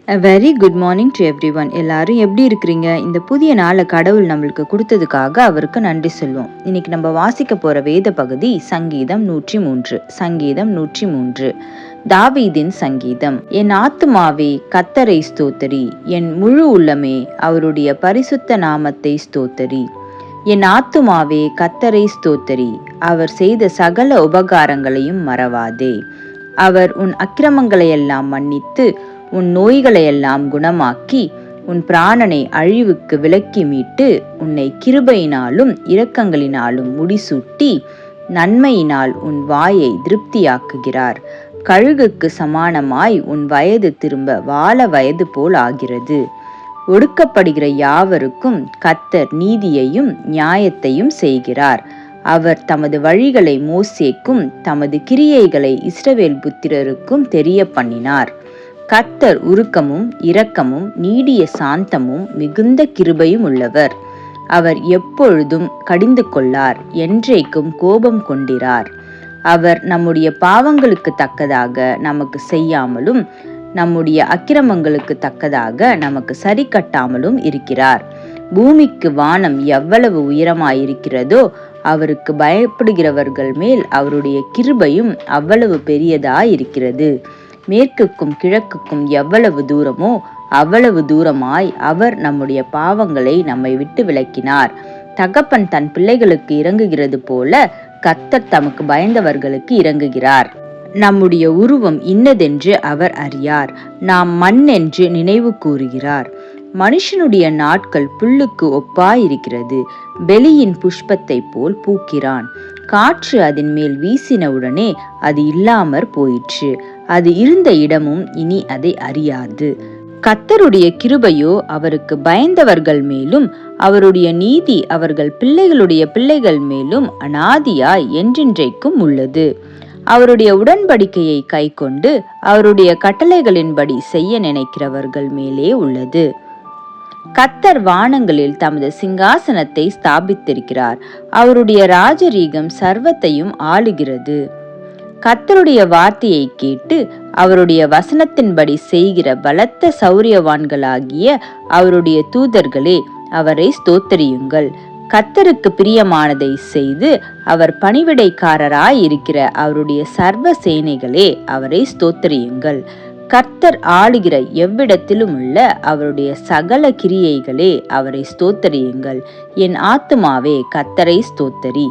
A very good morning to everyone. எல்லாரும் எப்படி இருக்கிறீங்க? இந்த புதிய நாளை கடவுள் நம்மளுக்கு கொடுத்ததுக்காக அவருக்கு நன்றி சொல்லுவோம். இன்னைக்கு நம்ம வாசிக்க போற வேத பகுதி சங்கீதம் 103. சங்கீதம் 103. தாவீதின் சங்கீதம். என் ஆத்துமாவே கர்த்தரை ஸ்தோத்தரி, என் முழு உள்ளமே அவருடைய பரிசுத்த நாமத்தை ஸ்தோத்தரி. என் ஆத்துமாவே கர்த்தரை ஸ்தோத்தரி, அவர் செய்த சகல உபகாரங்களையும் மறவாதே. அவர் உன் அக்கிரமங்களையெல்லாம் மன்னித்து உன் நோய்களையெல்லாம் குணமாக்கி உன் பிராணனை அழிவுக்கு விலக்கி மீட்டு உன்னை கிருபையினாலும் இரக்கங்களினாலும் முடிசூட்டி நன்மையினால் உன் வாயை திருப்தியாக்குகிறார். கழுகுக்கு சமானமாய் உன் வயது திரும்ப வாழ வயது போல் ஆகிறது. ஒடுக்கப்படுகிற யாவருக்கும் கர்த்தர் நீதியையும் நியாயத்தையும் செய்கிறார். அவர் தமது வழிகளை மோசேக்கும் தமது கிரியைகளை இஸ்ரவேல் புத்திரருக்கும் தெரிய பண்ணினார். கர்த்தர் உருக்கமும் இரக்கமும் நீடிய சாந்தமும் மிகுந்த கிருபையும் உள்ளவர். அவர் எப்பொழுதும் கடிந்து கொள்ளார், என்றைக்கும் கோபம் கொண்டிரார். அவர் நம்முடைய பாவங்களுக்கு தக்கதாக நமக்கு செய்யாமலும் நம்முடைய அக்கிரமங்களுக்கு தக்கதாக நமக்கு சரி கட்டாமலும் இருக்கிறார். பூமிக்கு வானம் எவ்வளவு உயரமாயிருக்கிறதோ அவருக்கு பயப்படுகிறவர்கள் மேல் அவருடைய கிருபையும் அவ்வளவு பெரியதாயிருக்கிறது. மேற்குக்கும் கிழக்குக்கும் எவ்வளவு தூரமோ அவ்வளவு தூரமாய் அவர் நம்முடைய பாவங்களை நம்மை விட்டு விலக்கினார். தகப்பன் தன் பிள்ளைகளுக்கு இறங்குகிறது போல கர்த்தர் தமக்கு பயந்தவர்களுக்கு இறங்குகிறார். நம்முடைய உருவம் இன்னதென்று அவர் அறியார், நாம் மண் என்று நினைவு கூறுகிறார். மனுஷனுடைய நாட்கள் புல்லுக்கு ஒப்பாயிருக்கிறது, வெளியின் புஷ்பத்தை போல் பூக்கிறான். காற்று அதன் மேல் வீசினவுடனே அது இல்லாமற் போயிற்று, அது இருந்த இடமும் இனி அதை அறியாது. கர்த்தருடைய கிருபையோ அவருக்கு பயந்தவர்கள் மேலும் அவருடைய நீதி அவர்கள் பிள்ளைகளுடைய பிள்ளைகள் மேலும் அநாதியாய் என்றென்றைக்கும் உள்ளது. அவருடைய உடன்படிக்கையை கைக்கொண்டு அவருடைய கட்டளைகளின்படி செய்ய நினைக்கிறவர்கள் மேலே உள்ளது. கர்த்தர் வானங்களில் தமது சிங்காசனத்தை ஸ்தாபித்திருக்கிறார், அவருடைய ராஜரீகம் சர்வத்தையும் ஆளுகிறது. கர்த்தருடைய வார்த்தையை கேட்டு அவருடைய வசனத்தின்படி செய்கிற பலத்த சௌரியவான்களாகிய அவருடைய தூதர்களே, அவரை ஸ்தோத்தரியுங்கள். கர்த்தருக்கு பிரியமானதை செய்து அவர் பணிவிடைக்காரராய் இருக்கிற அவருடைய சர்வ சேனைகளே, அவரை ஸ்தோத்தரியுங்கள். கர்த்தர் ஆளுகிற எவ்விடத்திலும் உள்ள அவருடைய சகல கிரியைகளே, அவரை ஸ்தோத்தரியுங்கள். என் ஆத்துமாவே கர்த்தரை ஸ்தோத்தரி.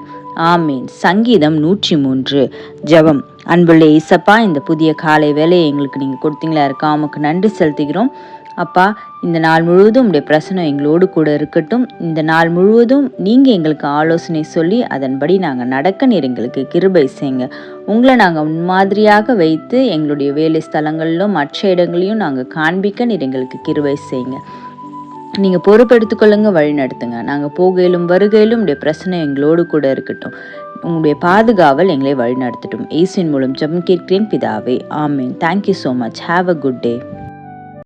ஆமேன். சங்கீதம் 103. ஜெபம். அன்புள்ள இயேசப்பா, இந்த புதிய காலை வேலையை எங்களுக்கு நீங்கள் கொடுத்தீங்களா இருக்கா, உமக்கு நன்றி செலுத்துகிறோம். அப்பா, இந்த நாள் முழுவதும் உடைய பிரசனம் எங்களோடு கூட இருக்கட்டும். இந்த நாள் முழுவதும் நீங்கள் எங்களுக்கு ஆலோசனை சொல்லி அதன்படி நாங்கள் நடக்க நீர் எங்களுக்கு கிருபை செய்யுங்க. உங்களை நாங்கள் முன்மாதிரியாக வைத்து எங்களுடைய வேலை ஸ்தலங்களிலும் மற்ற இடங்களையும் நாங்கள் காண்பிக்க நீர் எங்களுக்கு கிருபை செய்யுங்க. நீங்கள் பொறுப்பெடுத்துக்கொள்ளுங்க, வழி நடத்துங்க. நாங்கள் போகையிலும் வருகையிலும் உடைய பிரச்சனை எங்களோடு கூட இருக்கட்டும். உங்களுடைய பாதுகாவல் எங்களை வழி நடத்தட்டும். இயேசுவின் மூலம் ஜெபம் கேட்கிறேன் பிதாவே, ஆமேன். Thank you so much. Have a good day.